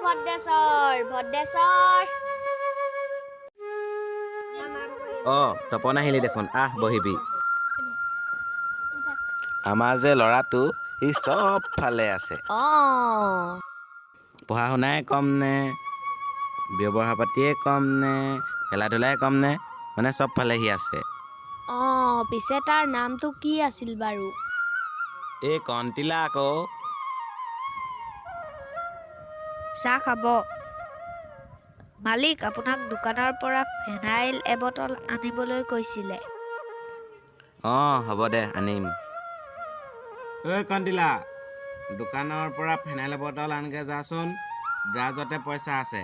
ভদ্ৰেশ্বৰ তপন আহিলি দেখোন, আহ বহিবি। আমাৰ যে ল'ৰাটো সি চব ফালে আছে। পঢ়া শুনাই কম নে, ব্যৱহাৰ পাতিয়ে কম নে, খেলা ধূলাই কম নে, মানে চব ফালে সি আছে। পিছে তাৰ নামটো কি আছিল বাৰু? এই কণতিলা আকৌ। চাহ খাব? মালিক আপোনাক দোকানৰ পৰা ফেনাইল এবটল আনিবলৈ কৈছিলে। হ'ব দে আনিম। ঐ কণতিলা, দোকানৰ পৰা ফেনাইল বটল আনগে যাচোন, ড্ৰাজতে পইচা আছে।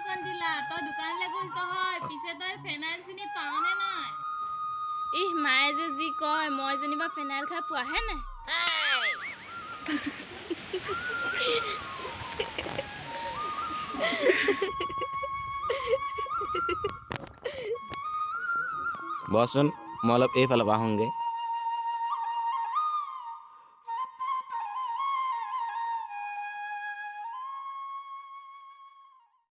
কণতিলা, তই দোকানলৈ গৈছ হয়, পিছে তই ফেনাইল চিনি পাৱনে নাই? মায়ে যে যি কয়, মই যেনিবা ফেনাইল খাই পোৱাহে নাই। বচোন, মই অলপ এইফালৰ পৰা আহোঁগৈ।